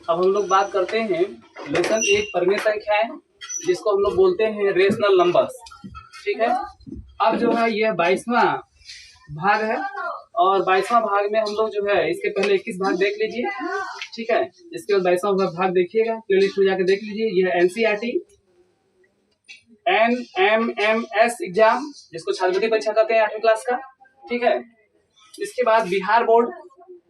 अब हम लोग बात करते हैं लेसन 1 परिमेय संख्याएं, जिसको हम लोग बोलते हैं रेशनल नंबर्स। ठीक है। अब जो है यह 22वां भाग है और 22वां भाग में हम लोग जो है इसके पहले 21 भाग देख लीजिए। ठीक है। इसके बाद 22वां भाग देखिएगा, प्लेलिस्ट में जाकर देख लीजिए। यह NCERT NMMS एग्जाम, जिसको छात्रवृत्ति परीक्षा कहते हैं 8वीं क्लास का। ठीक है। इसके बाद बिहार बोर्ड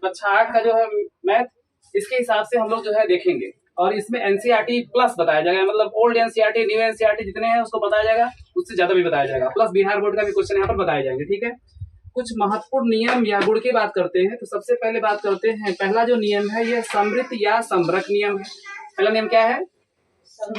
कक्षा 8 का जो है मैथ, इसके हिसाब से हम लोग जो है देखेंगे। और इसमें NCERT प्लस बताया जाएगा, मतलब ओल्ड NCERT न्यू NCERT जितने हैं उसको बताया जाएगा, उससे ज्यादा भी बताया जाएगा, प्लस बिहार बोर्ड का भी क्वेश्चन यहाँ पर बताए जाएंगे। ठीक है। कुछ महत्वपूर्ण नियम या गुण की बात करते हैं, तो सबसे पहले बात करते हैं, पहला जो नियम है यह समृद्ध या समरक नियम है। पहला नियम क्या है?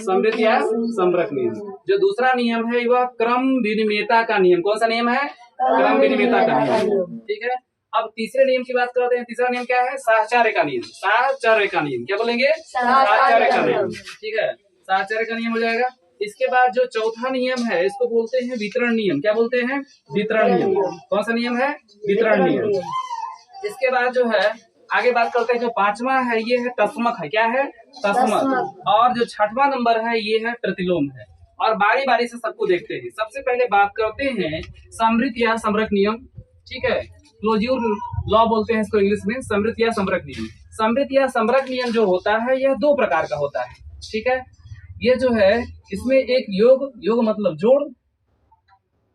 समृद्ध या समरक नियम। जो दूसरा नियम है वह क्रम विनिमयता का नियम। कौन सा नियम है? क्रम विनिमयता का नियम। ठीक है। अब तीसरे नियम की बात करते हैं। तीसरा नियम क्या है? साहचर्य का नियम। साहचर्य का नियम क्या बोलेंगे? साहचर्य का नियम। ठीक है, साहचर्य का नियम हो जाएगा। इसके बाद जो चौथा नियम है इसको बोलते हैं वितरण नियम। क्या बोलते हैं? वितरण नियम। कौन सा नियम है? वितरण नियम। इसके बाद जो है आगे बात करते हैं, जो 5वां है ये है तस्मक है। क्या है? तस्मक। और जो 6वां नंबर है ये है प्रतिलोम है। और बारी बारी से सबको देखते हैं। सबसे पहले बात करते हैं समृद्ध या समरक नियम। ठीक है, क्लोज्योर लॉ बोलते हैं इसको इंग्लिश में, समृद्ध या समरक नियम। समृद्ध या समरक नियम जो होता है यह 2 प्रकार का होता है। ठीक है। ये जो है इसमें एक योग मतलब जोड़,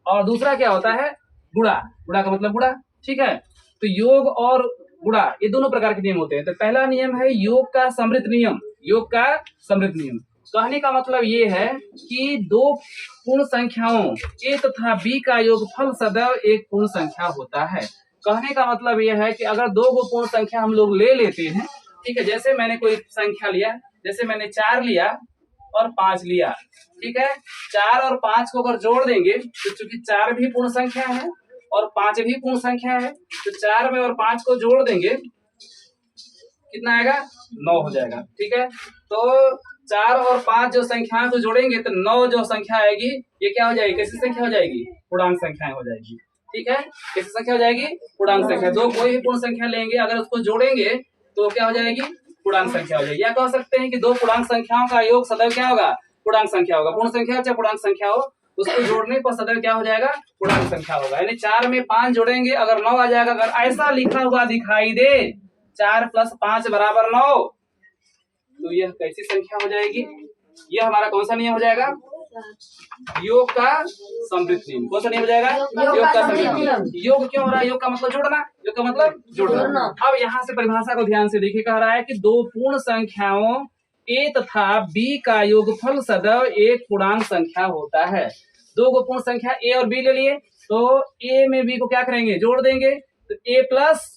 और दूसरा क्या होता है? गुणा। गुणा का मतलब गुणा। ठीक है। तो योग और गुणा ये दोनों प्रकार के नियम होते हैं। तो पहला नियम है योग का समृद्ध नियम। योग का समृद्ध नियम कहने का मतलब ये है कि 2 पूर्ण संख्याओं A तथा B का योगफल सदैव एक पूर्ण संख्या होता है। कहने का मतलब यह है कि अगर 2 पूर्ण संख्या हम लोग ले लेते हैं, ठीक है, जैसे मैंने कोई संख्या लिया, जैसे मैंने 4 लिया और 5 लिया। ठीक है। 4 और 5 को अगर जोड़ देंगे तो चूंकि 4 भी पूर्ण संख्या है और 5 भी पूर्ण संख्या है, तो 4 में और 5 को जोड़ देंगे कितना आएगा? 9 हो जाएगा। ठीक है। तो 4 और 5 जो संख्याएं को जोड़ेंगे तो 9 जो संख्या आएगी ये क्या हो जाएगी? कैसी संख्या हो जाएगी? पूर्णांक संख्याएं हो जाएगी। ठीक है। कैसी संख्या हो जाएगी? पूर्णांक संख्या। 2 कोई भी पूर्ण संख्या लेंगे, अगर उसको जोड़ेंगे तो क्या हो जाएगी? पूर्णांक संख्या हो जाएगी। या कह सकते हैं कि 2 पूर्णांक संख्याओं का योग सदैव क्या होगा? पूर्णांक संख्या होगा। पूर्ण संख्या चाहे पूर्णांक संख्या हो, उसको जोड़ने पर सदैव क्या हो जाएगा? पूर्णांक संख्या होगा। यानी 4 में 5 जोड़ेंगे अगर 9 आ जाएगा। अगर ऐसा लिखा हुआ दिखाई दे 4 + 5 = 9, तो यह कैसी संख्या हो जाएगी? यह हमारा कौन सा नियम हो जाएगा? योग का समृद्ध नियम। कौन सा नियम हो जाएगा? योग का समृद्ध नियम। योग क्यों हो रहा है? योग का मतलब जोड़ना। योग का मतलब जोड़ना। अब यहाँ से परिभाषा को ध्यान से देखिए। कह रहा है कि 2 पूर्ण संख्याओं A तथा B का योगफल सदैव एक पूर्णांक संख्या होता है। 2 पूर्ण संख्या A और B ले लिए, तो A में B को क्या करेंगे? जोड़ देंगे, तो A +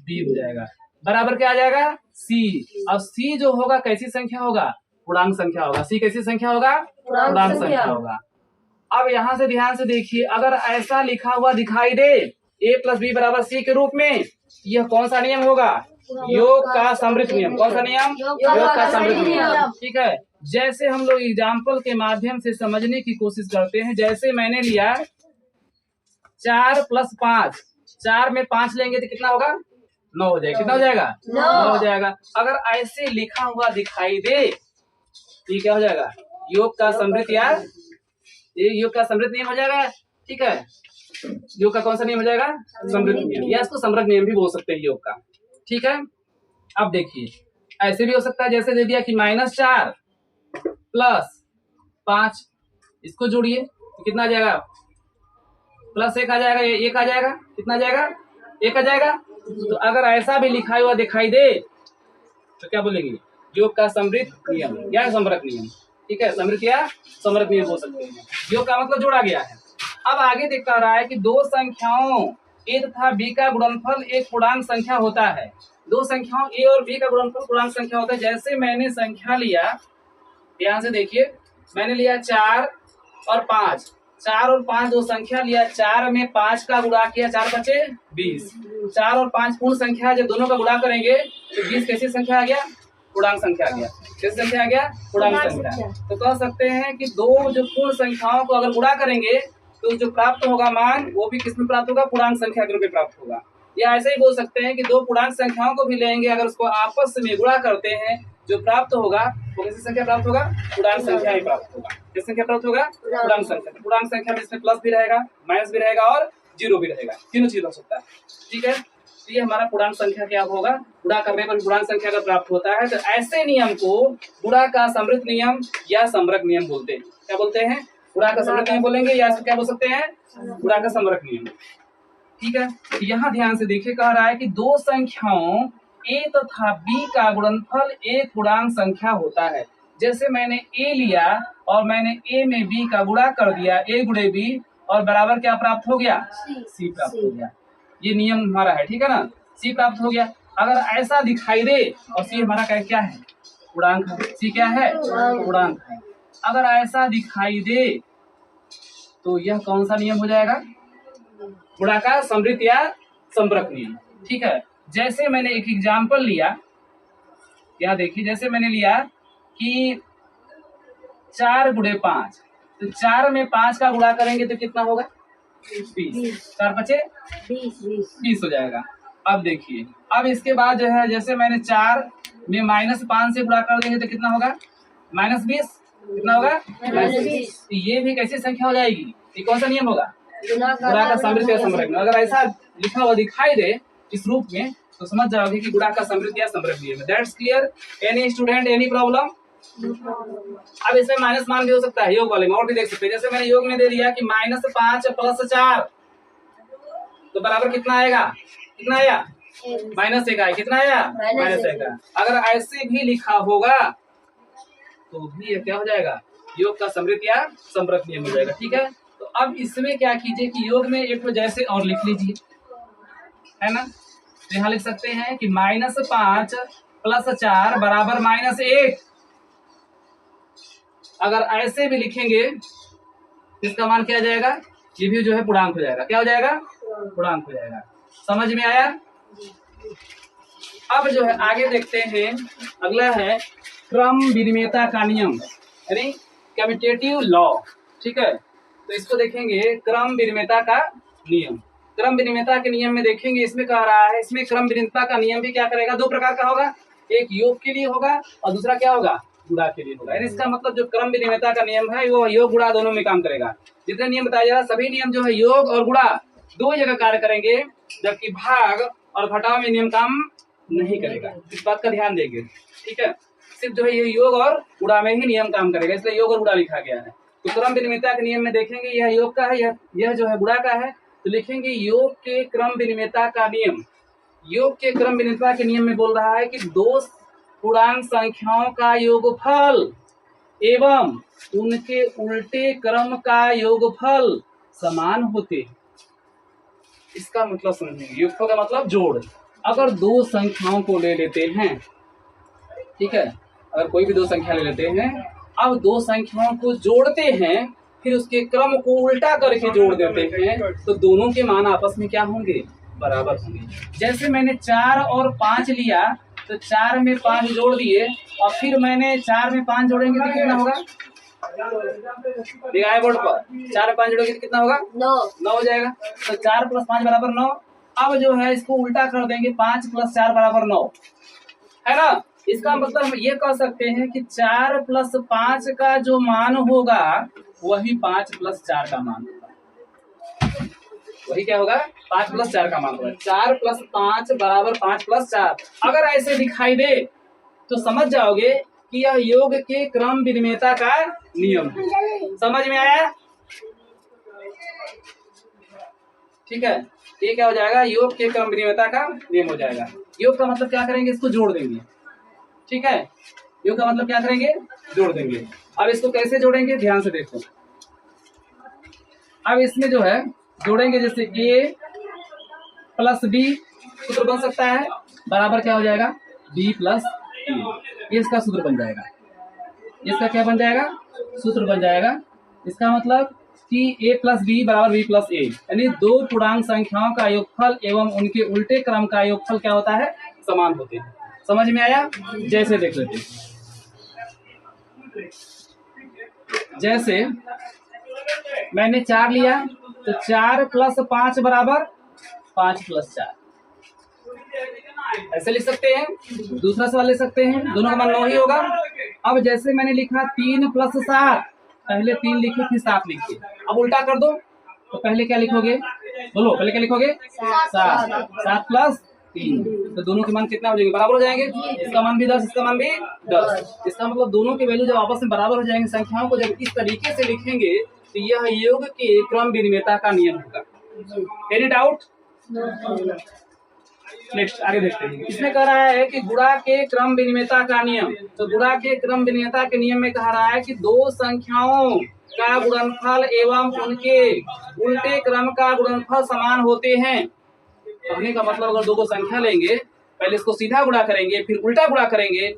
B हो जाएगा। बराबर क्या आ जाएगा? C। अब C जो होगा कैसी संख्या होगा? पूर्णांक संख्या होगा। C कैसी संख्या होगा? पूर्णांक संख्या होगा। अब यहाँ से ध्यान से देखिए, अगर ऐसा लिखा हुआ दिखाई दे A + B = C के रूप में, यह कौन सा नियम होगा? योग का समृद्ध नियम। कौन सा नियम? योग का समृद्ध नियम। ठीक है। जैसे हम लोग एग्जाम्पल के माध्यम से समझने की कोशिश करते हैं। जैसे मैंने लिया 4 + 5, 4 में 5 लेंगे तो कितना होगा? 9 हो जाएगा। कितना हो जाएगा? 9 हो जाएगा। अगर ऐसे लिखा हुआ दिखाई दे तो क्या हो जाएगा? योग का समृद्ध या ये योग का समृद्ध नियम हो जाएगा। ठीक है। योग का कौन सा नियम हो जाएगा? समृद्ध नियम, या इसको समरक नियम भी बोल सकते हैं योग का। ठीक है। अब देखिए ऐसे भी हो सकता है, जैसे दे दिया कि -4 + 5, इसको जोड़िए तो कितना आ जाएगा? +1 आ जाएगा, 1 आ जाएगा। कितना आ जाएगा? 1 आ जाएगा। तो अगर ऐसा भी लिखा हुआ दिखाई दे तो क्या बोलेंगे? योग का समृद्ध नियम या समरक नियम। ठीक है, समृद्ध या समरक नियम बोल सकते हैं। योग का मतलब जोड़ा गया है। अब आगे देख कर रहा है कि 2 संख्याओं A तथा B का गुणनफल एक पूर्णांक संख्या होता है। 2 संख्याओं A और B का गुणनफल पूर्णांक संख्या होता है। जैसे मैंने संख्या लिया, ध्यान से देखिए, मैंने लिया 4 और 5। 4 और 5 2 संख्या लिया, 4 में 5 का गुणा किया, 4 बचे 20। 4 और 5 पूर्ण संख्या, जब दोनों का गुणा करेंगे तो 20 कैसी संख्या आ गया? पूर्णांक संख्या आ गया। कैसी संख्या आ गया? पूर्णांक संख्या। तो कह सकते हैं कि 2 जो पूर्ण संख्याओं को अगर गुणा करेंगे तो जो प्राप्त होगा मान वो भी किसमें प्राप्त होगा? पूर्णांक संख्या के रूप में प्राप्त होगा। या ऐसे ही बोल सकते हैं कि 2 पूर्णांक संख्याओं को भी लेंगे, अगर उसको आपस में गुणा करते हैं जो प्राप्त होगा वो कैसी संख्या प्राप्त होगा? पूर्णांक संख्या ही प्राप्त होगा। किस संख्या प्राप्त होगा? पूर्णांक संख्या। पूर्णांक संख्या में इसमें प्लस भी रहेगा, माइनस भी रहेगा और जीरो भी रहेगा, तीनों चीज हो सकता है। ठीक है, तो ये हमारा पूर्णांक संख्या क्या होगा? गुणा करने पर पूर्णांक संख्या का प्राप्त होता है। तो ऐसे नियम को गुणा का समृद्ध नियम या समरक नियम बोलते हैं। क्या बोलते हैं? गुणा का समृद्ध नियम बोलेंगे या क्या बोल सकते हैं? गुणा का समरक नियम। ठीक है, तो यहाँ ध्यान से देखिए, कह रहा है कि दो संख्याओं a तथा b का गुणनफल एक पूर्णांक संख्या होता है। जैसे मैंने a लिया और मैंने a में b का गुणा कर दिया, a गुणे b, और बराबर क्या प्राप्त हो गया? c प्राप्त हो गया। ये नियम हमारा है, ठीक है ना, c प्राप्त हो गया। अगर ऐसा दिखाई दे और c हमारा क्या है? पूर्णांक है। c क्या है? पूर्णांक है। अगर ऐसा दिखाई दे तो यह कौन सा नियम हो जाएगा? गुणा का समृद्ध या समरक नियम। ठीक है, जैसे मैंने एक एग्जाम्पल लिया, यहाँ देखिए, जैसे मैंने लिया कि 4 गुणे 5, तो 4 में 5 का गुणा करेंगे तो कितना होगा? 20। 4 बचे 20 हो जाएगा। अब देखिए, अब इसके बाद जो है, जैसे मैंने 4 में -5 से गुणा कर देंगे तो कितना होगा? -20। कितना होगा? -20। ये भी कैसी संख्या हो जाएगी? ये कौन सा नियम होगा? गुणा का समृद्ध या समरक। अगर ऐसा लिखा हुआ दिखाई दे इस रूप में तो समझ जाओगे कि गुणा का समृद्ध या समरक नियम है। That's clear? Any student, any problem? अब इसमें माइनस मान भी हो सकता है, योग वाले में और भी देख सकते हैं। जैसे मैंने योग में दे दिया कि -5 + 4 तो बराबर कितना आएगा? कितना आया? -1 आया। कितना आया? -1। अगर ऐसे भी लिखा होगा तो भी ये क्या हो जाएगा? योग का समृद्ध या समरक नियम हो जाएगा। ठीक है, तो अब इसमें क्या कीजिए कि योग में एक तो जैसे और लिख लीजिए, है ना। तो यहाँ लिख सकते हैं कि -5 + 4 बराबर -1। अगर ऐसे भी लिखेंगे इसका मान क्या आ जाएगा? ये भी जो है पूर्णांक हो जाएगा। क्या हो जाएगा? पूर्णांक हो जाएगा। समझ में आया? अब जो है आगे देखते हैं, अगला है क्रम विनिमयता का नियम, यानी कम्यूटेटिव लॉ। ठीक है, तो इसको देखेंगे, क्रम विनिमयता का नियम। क्रम विनिमयता के नियम में देखेंगे, इसमें कह रहा है, इसमें क्रम विनिमयता का नियम भी क्या करेगा? दो प्रकार का होगा, एक योग के लिए होगा और दूसरा क्या होगा? गुणा के लिए होगा। यानी इसका मतलब जो क्रम विनिमयता का नियम है वो योग गुणा दोनों में काम करेगा। जितने नियम बताया जा रहा है सभी नियम जो है योग और गुणा दो जगह कार्य करेंगे, जबकि भाग और घटाव में नियम काम नहीं करेगा। इस बात का ध्यान देंगे। ठीक है, सिर्फ जो है ये योग और गुणा में ही नियम काम करेगा, इसलिए योग और गुणा लिखा गया है। तो क्रम विनिमयता के नियम में देखेंगे, यह योग का है, यह जो है गुणा का है। तो लिखेंगे योग के क्रम विनिमयता का नियम। योग के क्रम विनिमयता के नियम में बोल रहा है कि दो पूर्णांक संख्याओं का योगफल एवं उनके उल्टे क्रम का योगफल समान होते हैं। इसका मतलब समझेंगे, योगफल का मतलब जोड़। अगर दो संख्याओं को ले लेते हैं, ठीक है, अगर कोई भी दो संख्या ले लेते हैं, अब दो संख्याओं को जोड़ते हैं, फिर उसके क्रम को उल्टा करके जोड़ देते हैं, तो दोनों के मान आपस में क्या होंगे? बराबर होंगे। जैसे मैंने 4 और 5 लिया, तो 4 में 5 जोड़ दिए और फिर मैंने 4 में 5 जोड़ेंगे तो कितना होगा? दिखाए बोर्ड पर, 4 में 5 जोड़ेंगे तो कितना होगा? 9 हो जाएगा। तो 4 + 5 = 9। अब जो है इसको उल्टा कर देंगे, 5 + 4 = 9, है ना। इसका मतलब हम ये कह सकते हैं कि 4 + 5 का जो मान होगा वही 5 + 4 का मान होगा। वही क्या होगा? 5 + 4 का मान होगा। 4 + 5 = 5 + 4। अगर ऐसे दिखाई दे तो समझ जाओगे कि यह योग के क्रम विनिमयता का नियम है। समझ में आया? ठीक है, ये क्या हो जाएगा? योग के क्रम विनिमयता का नियम हो जाएगा। योग का मतलब क्या करेंगे? इसको जोड़ देंगे। ठीक है, योग का मतलब क्या करेंगे? जोड़ देंगे। अब इसको कैसे जोड़ेंगे? ध्यान से देखो। अब इसमें जो है जोड़ेंगे, जैसे a + b सूत्र बन सकता है, बराबर क्या हो जाएगा? b + a। ये इसका सूत्र बन जाएगा। इसका क्या बन जाएगा? सूत्र बन जाएगा। इसका मतलब कि a + b = b + a, यानी दो पूर्णांक संख्याओं का योगफल एवं उनके उल्टे क्रम का योगफल क्या होता है? समान होते हैं। समझ में आया? जैसे देख लेते हैं, जैसे मैंने 4 लिया, तो 4 + 5 = 5 + 4। ऐसे लिख सकते हैं। दूसरा सवाल ले सकते हैं, दोनों का मान 9 ही होगा। अब जैसे मैंने लिखा 3 + 7, पहले 3 लिखे फिर 7 लिखे। अब उल्टा कर दो, तो पहले क्या लिखोगे, बोलो पहले क्या लिखोगे, 7 + 3, तो दोनों के मान कितना हो जाएंगे, बराबर हो जाएंगे। इसका मान भी 10, इसका मान भी 10। इसका मतलब दोनों के वैल्यू जब आपस में बराबर हो जाएंगे, संख्याओं को जब इस तरीके से लिखेंगे तो यह योग के क्रम विनिमयता का नियम होगा। Any doubt? नेक्स्ट आगे देखते हैं। इसमें कह रहा है कि गुणा के क्रम विनिमयता का नियम। तो गुणा के क्रम विनिमयता के नियम में कह रहा है कि दो संख्याओं का गुणनफल एवं उनके उल्टे क्रम का गुणनफल समान होते हैं। कहने का मतलब अगर दो संख्या लेंगे, पहले इसको सीधा गुणा करेंगे फिर उल्टा गुणा करेंगे,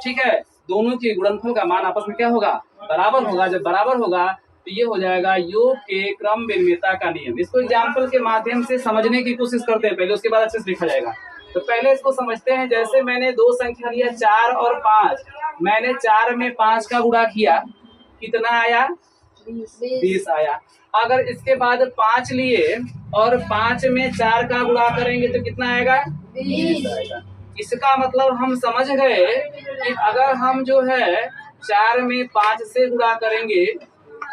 ठीक है, दोनों के गुणनफल का मान आपस में क्या होगा, बराबर होगा। जब बराबर होगा तो ये हो जाएगा योग के क्रम विनिमयता का नियम। इसको एग्जाम्पल के माध्यम से समझने की कोशिश करते हैं पहले, उसके बाद अच्छे से लिखा जाएगा। तो पहले इसको समझते हैं। जैसे मैंने दो संख्या लिया 4 और 5, मैंने 4 में 5 का गुणा किया, कितना आया, 20 आया। अगर इसके बाद 5 लिए और 5 में 4 का गुणा करेंगे तो कितना आएगा, 20 आएगा। इसका मतलब हम समझ गए कि अगर हम जो है 4 में 5 से गुणा करेंगे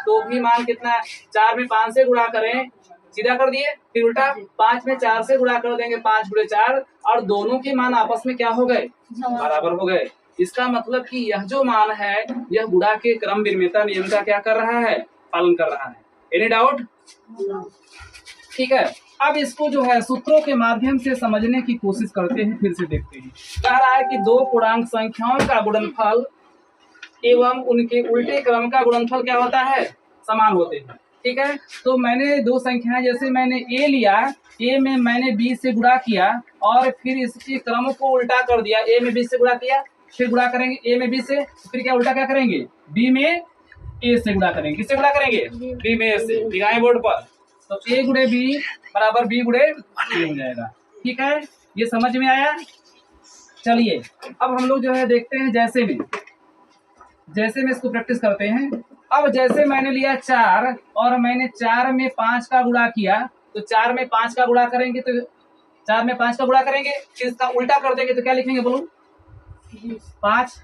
तो भी मान कितना, 4 में 5 से गुणा करें, सीधा कर दिए, फिर उल्टा 5 में 4 से गुणा कर देंगे, 5 × 4, और दोनों के मान आपस में क्या हो गए, बराबर हो गए। इसका मतलब कि यह जो मान है यह गुणा के क्रम विनिमयता नियम का क्या कर रहा है, पालन कर रहा है। Any doubt? ठीक है। अब इसको जो है सूत्रों के माध्यम से समझने की कोशिश करते हैं, फिर से देखते हैं। कह रहा है कि दो पूर्णांक संख्याओं का गुणनफल एवं उनके उल्टे क्रम का गुणनफल क्या होता है, समान होते हैं। ठीक है, तो मैंने दो संख्याएं, जैसे मैंने ए लिया, ए में मैंने बी से गुणा किया और फिर इसके क्रम को उल्टा कर दिया। ए में बी से गुणा किया, फिर गुणा करेंगे ए में बी से, फिर क्या उल्टा क्या करेंगे, बी में ए से गुणा करेंगे। किससे गुणा करेंगे, बी में ए से। दिखाएं बोर्ड पर, तो ए × बी बराबर बी × ए हो जाएगा। ठीक है, ये समझ में आया। चलिए अब हम लोग जो है देखते हैं जैसे में इसको प्रैक्टिस करते हैं। अब जैसे मैंने लिया 4 और मैंने 4 में 5 का गुणा किया, तो 4 में 5 का गुणा करेंगे तो 4 में 5 का गुणा करेंगे, फिर इसका उल्टा कर देंगे तो क्या लिखेंगे, बोलो, 5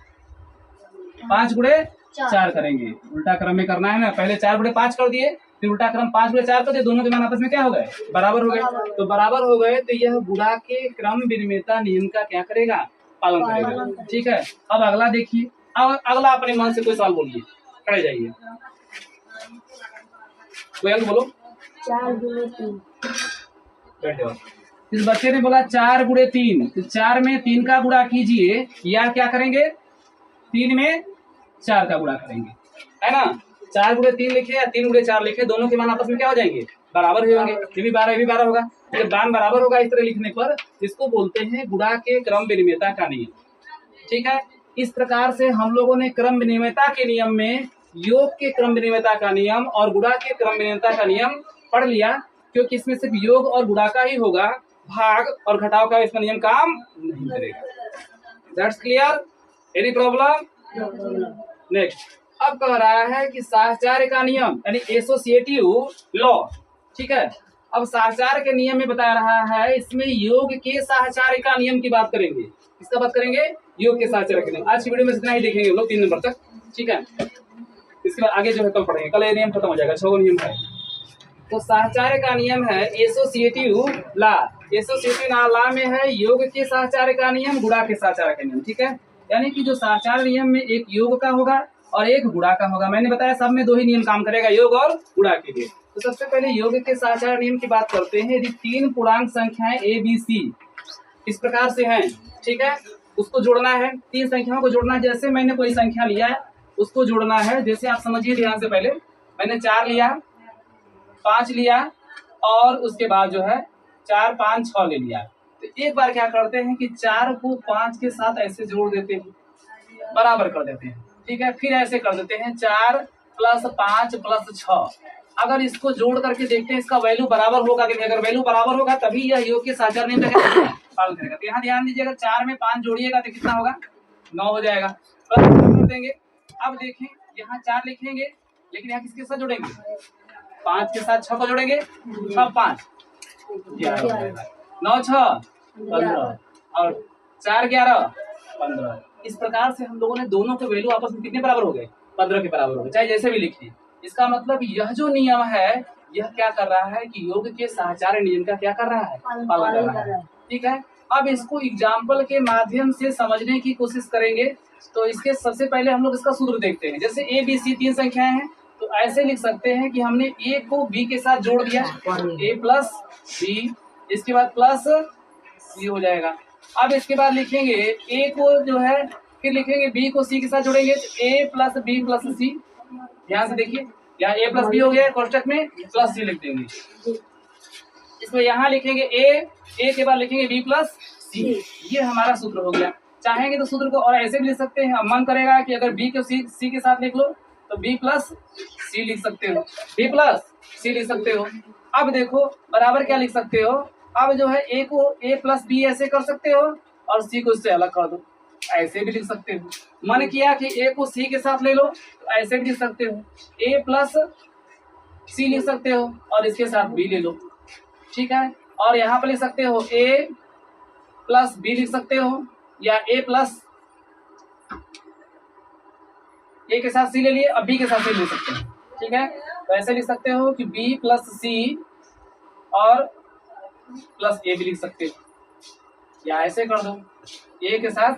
× 4 करेंगे। उल्टा क्रम में करना है ना, पहले 4 × 5 कर दिए, फिर उल्टा क्रम 5 × 4 कर दिए, दोनों के मान आपस में क्या हो गए, बराबर हो गए। तो बराबर हो गए तो यह गुणा के क्रम विनिमयता नियम का क्या करेगा, पालन करेगा। ठीक है, अब अगला देखिए। अब अगला अपने मन से कोई सवाल बोलिए, खड़े जाइए, कोई बोलो। 4 × 3। बैठे हो। इस बच्चे ने बोला 4 × 3, तो 4 में 3 का गुणा कीजिए, या क्या करेंगे, 3 में 4 का गुणा करेंगे, है ना। 4 × 3 लिखे या 3 × 4 लिखे, दोनों के मान आपस में क्या हो जाएंगे, बराबर ही होंगे। ये भी 12 ये भी 12 होगा। जब मान बराबर होगा इस तरह लिखने पर, इसको बोलते हैं गुणा के क्रम विनिमयता का नियम। ठीक है, इस प्रकार से हम लोगों ने क्रम विनिमयता के नियम में योग के क्रम विनिमयता का नियम और गुणा के क्रम विनिमयता का नियम पढ़ लिया, क्योंकि इसमें सिर्फ योग और गुणा का ही होगा, भाग और घटाव का इसका नियम काम नहीं करेगा। That's clear? Any problem? Next, अब कह रहा है कि साहचर्य का नियम यानी एसोसिएटिव लॉ। ठीक है, अब साहचर्य के नियम में बता रहा है, इसमें योग के साहचर्य का नियम की बात करेंगे। किसका बात करेंगे, योग के साहचर्य के नियम। आज की वीडियो में इतना ही देखेंगे लोग 3 नंबर तक। ठीक है, इसके बाद आगे जो है कल पढ़ेंगे, कल ये नियम खत्म हो जाएगा, 6 नियम है। तो साहचर्य का नियम है एसोसिएटिव लॉ। एसोसिएटिव लॉ में है योग के साहचर्य का नियम, गुणा के साहचर्य का नियम। ठीक है, यानी कि जो साहचर्य नियम में एक योग का होगा और एक गुणा का होगा। मैंने बताया सब में 2 ही नियम काम करेगा, योग और गुणा के लिए। तो सबसे पहले योग के साहचर्य नियम की बात करते हैं। यदि 3 पूर्णांक संख्याएं ए बी सी इस प्रकार से हैं, ठीक है, उसको जोड़ना है, 3 संख्याओं को जोड़ना है। जैसे मैंने कोई संख्या लिया है उसको जोड़ना है। जैसे आप समझिए ध्यान से, पहले मैंने 4 लिया, 5 लिया और उसके बाद जो है 4 5 6 ले लिया। तो एक बार क्या करते हैं कि 4 को 5 के साथ ऐसे जोड़ देते हैं, बराबर कर देते हैं। ठीक है, फिर ऐसे कर देते हैं 4 + 5 + 6। अगर इसको जोड़ करके देखते हैं इसका वैल्यू बराबर होगा कि नहीं। अगर वैल्यू बराबर होगा तभी यह योग के साहचर्य नियम का पालन करेगा। तो यहाँ ध्यान दीजिएगा, 4 में 5 जोड़िएगा तो कितना होगा, 9 हो जाएगा। कर देंगे। अब देखें यहाँ 4 लिखेंगे, लेकिन यहाँ किसके साथ जोड़ेंगे, 5 के साथ 6 को जोड़ेंगे, 6 5 11 9 6 15। और 4 11 15। इस प्रकार से हम लोगों ने दोनों के वैल्यू आपस में कितने बराबर हो गए? 15 के बराबर हो गए, चाहे जैसे भी लिखिए। इसका मतलब यह जो नियम है यह क्या कर रहा है कि योग के साहचर्य नियम का क्या कर रहा है? पालन कर रहा है। ठीक है, अब इसको एग्जाम्पल के माध्यम से समझने की कोशिश करेंगे। तो इसके सबसे पहले हम लोग इसका सूत्र देखते हैं। जैसे ए बी सी 3 संख्याएं हैं, तो ऐसे लिख सकते हैं कि हमने ए को बी के साथ जोड़ दिया, ए प्लस बी, इसके बाद प्लस सी हो जाएगा। अब इसके बाद लिखेंगे ए को जो है, फिर लिखेंगे बी को सी के साथ जोड़ेंगे, ए प्लस बी प्लस सी। ध्यान से देखिए, यहाँ ए प्लस बी हो गया, कोष्टक में प्लस सी लिख देंगे। इसमें यहाँ लिखेंगे ए के बाद लिखेंगे बी प्लस सी। ये हमारा सूत्र हो गया। चाहेंगे तो सूत्र को और ऐसे भी लिख सकते हैं। मन करेगा कि अगर बी को सी के साथ लिख लो तो बी प्लस सी लिख सकते हो, बी प्लस सी लिख सकते हो। अब देखो बराबर क्या लिख सकते हो, अब जो है ए को ए प्लस बी ऐसे कर सकते हो और सी को इससे अलग कर दो, ऐसे भी लिख सकते हो। मन किया कि ए को सी के साथ ले लो तो ऐसे भी लिख सकते हो, ए प्लस सी लिख सकते हो और इसके साथ बी ले लो। ठीक है, और यहाँ पर लिख सकते हो ए प्लस बी लिख सकते हो, या ए प्लस ए के साथ सी ले लिए, अब बी के साथ सी ले सकते हैं। ठीक है, तो ऐसे लिख सकते हो कि बी प्लस सी और प्लस ए भी लिख सकते हो, या ऐसे कर दो ए के साथ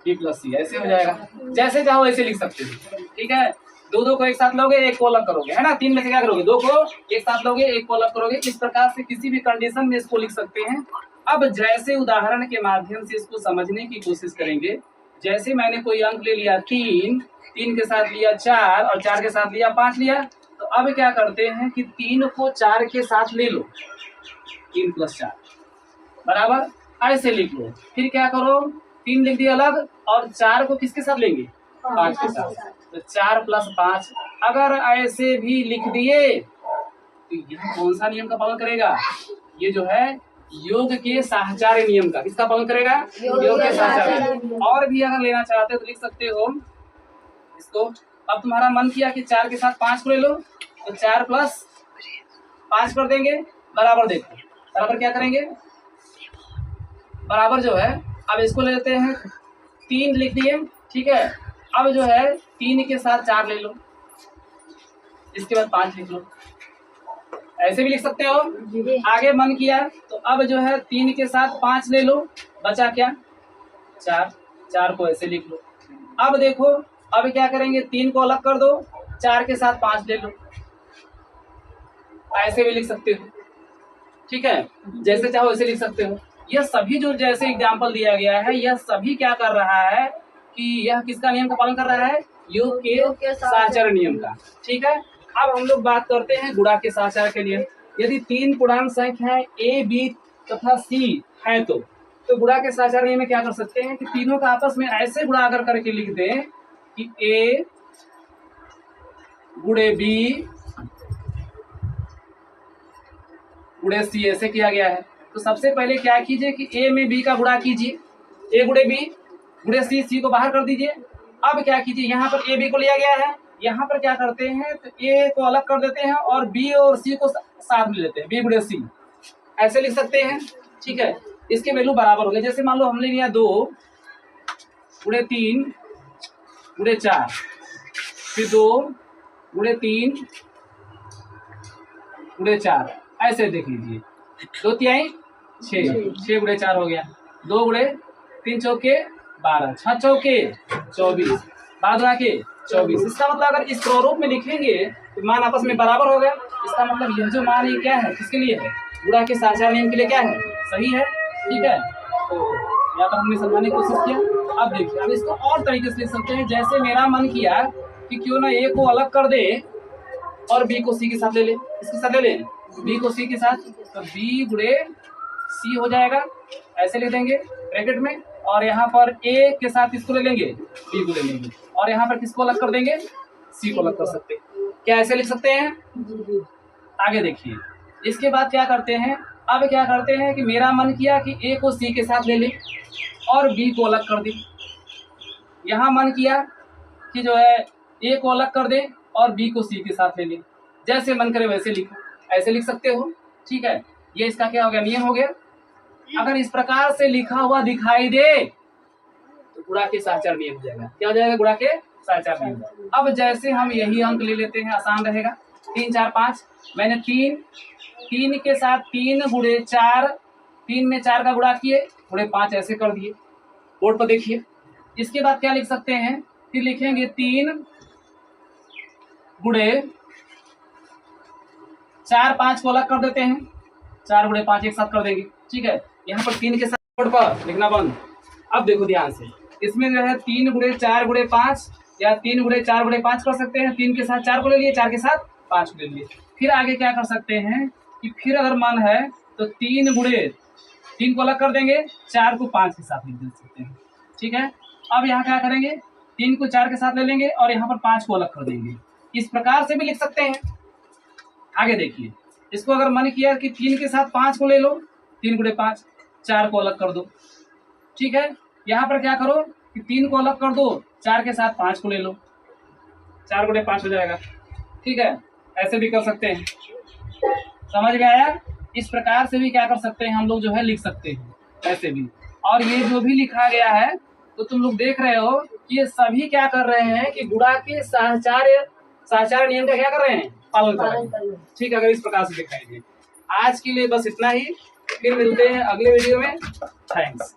बी प्लस सी, ऐसे हो जाएगा। जैसे चाहो ऐसे लिख सकते हो। ठीक है, दो को एक साथ लोगे, एक को अलग करोगे, है ना। 3 में से क्या करोगे? 2 को एक साथ लोगे, एक को अलग करोगे। इस प्रकार से किसी भी कंडीशन में इसको लिख सकते हैं। अब जैसे उदाहरण के माध्यम से इसको समझने की कोशिश करेंगे। जैसे मैंने कोई अंक ले लिया 3, 3 के साथ लिया 4 और 4 के साथ लिया 5 लिया, तो अब क्या करते हैं कि 3 को 4 के साथ ले लो, 3 प्लस 4 बराबर ऐसे लिख लो। फिर क्या करो, 3 लिख दिया अलग और 4 को किसके साथ लेंगे? 5 के साथ, तो 4 प्लस 5। अगर ऐसे भी लिख दिए तो यह कौन सा नियम का पालन करेगा? ये जो है योग के साहचर्य नियम का। किसका पालन करेगा? योग के साहचर्य। और भी अगर लेना चाहते हो तो लिख सकते हो इसको। अब तुम्हारा मन किया कि 4 के साथ 5 को ले लो, तो 4 प्लस 5 कर देंगे बराबर। देखो बराबर क्या करेंगे, बराबर जो है अब इसको ले लेते हैं, 3 लिख दिए। ठीक है, अब जो है 3 के साथ 4 ले लो, इसके बाद 5 लिख लो, ऐसे भी लिख सकते हो। आगे मन किया तो अब जो है 3 के साथ 5 ले लो, बचा क्या? 4, 4 को ऐसे लिख लो। अब देखो अब क्या करेंगे, 3 को अलग कर दो, 4 के साथ 5 ले लो, ऐसे भी लिख सकते हो। ठीक है, जैसे चाहो ऐसे लिख सकते हो। यह सभी जो जैसे एग्जाम्पल दिया गया है, यह सभी क्या कर रहा है कि यह किसका नियम का पालन कर रहा है? योग के साहचर्य नियम का। ठीक है, अब हम लोग बात करते हैं गुणा के साहचर्य के नियम। यदि 3 पूर्णांक संख्याएं ए बी तथा सी है तो गुणा के साहचर्य नियम में क्या कर सकते हैं कि तीनों का आपस में ऐसे गुणा अगर करके लिख दें कि ए गुणे बी गुणे सी, ऐसे किया गया है। तो सबसे पहले क्या कीजिए कि ए में बी का गुणा कीजिए, ए गुणे बी गुणे सी, सी को बाहर कर दीजिए। अब क्या कीजिए, यहाँ पर ए बी को लिया गया है, यहाँ पर क्या करते हैं तो ए को अलग कर देते हैं और बी और सी को साथ में लेते हैं, बी गुणे सी, ऐसे लिख सकते हैं। ठीक है, इसके वैल्यू बराबर हो गए। जैसे मान लो हमने लिया 2 गुणे 3 गुणे 4, फिर 2 गुणे 3 गुणे 4, ऐसे देख लीजिए। 2 तिहाई 6, 6 गुणे 4 हो गया। 2 गुणे 3 चौके 12, 6 चौके 24, 12 के 24। इसका मतलब अगर इस प्रारूप में लिखेंगे तो मान आपस में बराबर हो गया। इसका मतलब यह जो मान है क्या है, किसके लिए है? गुणा के साहचर्य नियम के लिए क्या है? सही है। ठीक है, तो यहाँ पर हमने समझाने की कोशिश किया। अब देखिए, अब इसको और तरीके से लिख सकते हैं। जैसे मेरा मन किया कि क्यों ना ए को अलग कर दे और बी को सी के साथ ले ले, इसके साथ ले ले बी को सी के साथ, तो बी गुणे सी हो जाएगा, ऐसे लिख देंगे ब्रैकेट में। और यहाँ पर ए के साथ इसको ले लेंगे, बी को ले लेंगे, और यहाँ पर किसको अलग कर देंगे? सी को अलग कर सकते हैं। क्या ऐसे लिख सकते हैं? आगे देखिए, इसके बाद क्या करते हैं, अब क्या करते हैं कि मेरा मन किया कि ए को सी के साथ ले ले और बी को अलग कर दे। यहाँ मन किया कि जो है ए को अलग कर दे और बी को सी के साथ ले ले, जैसे मन करे वैसे लिखो, ऐसे लिख सकते हो। ठीक है, ये इसका क्या हो गया? नियम हो गया। अगर इस प्रकार से लिखा हुआ दिखाई दे तो गुणा के साहचर्य नियम हो जाएगा। क्या हो जाएगा? गुणा के साहचर्य नियम। अब जैसे हम यही अंक ले लेते हैं, आसान रहेगा। 3 4 5, मैंने 3 के साथ 3 गुणे 4, 3 में 4 का गुणा किए, गुणे 5 ऐसे कर दिए। बोर्ड पर देखिए। इसके बाद क्या लिख सकते हैं? फिर लिखेंगे 3 गुणे 4, 5 को अलग कर देते हैं, 4 गुणे 5 एक साथ कर देंगे। ठीक है, यहाँ पर 3 के साथ बोर्ड पर लिखना बंद। अब देखो ध्यान से, इसमें जो है 3 गुणे 4 गुणे 5 या 3 गुणे 4 गुणे 5 कर सकते हैं। 3 के साथ 4 को ले लिए, 4 के साथ 5 को ले लिए। फिर आगे क्या कर सकते हैं कि फिर अगर मन है तो 3 गुणे 3 को अलग कर देंगे, 4 को 5 के साथ लिख दे सकते हैं। ठीक है, अब यहाँ क्या करेंगे? 3 को 4 के साथ ले लेंगे और यहाँ पर 5 को अलग कर देंगे। इस प्रकार से भी लिख सकते हैं। आगे देखिए, इसको अगर मन किया कि 3 के साथ 5 को ले लो, 3 गुणे 5, 4 को अलग कर दो। ठीक है, यहाँ पर क्या करो कि 3 को अलग कर दो, 4 के साथ 5 को ले लो, 4 गुणे 5 हो जाएगा। ठीक है, ऐसे भी कर सकते हैं। समझ में आया? इस प्रकार से भी क्या कर सकते हैं हम लोग, जो है लिख सकते हैं ऐसे भी। और ये जो भी लिखा गया है तो तुम लोग देख रहे हो कि ये सभी क्या कर रहे हैं कि गुणा के साहचर्य नियम का क्या कर रहे हैं? पालन कर रहे हैं। ठीक है, अगर इस प्रकार से दिखाई दे। आज के लिए बस इतना ही, फिर मिलते हैं अगले वीडियो में। थैंक्स।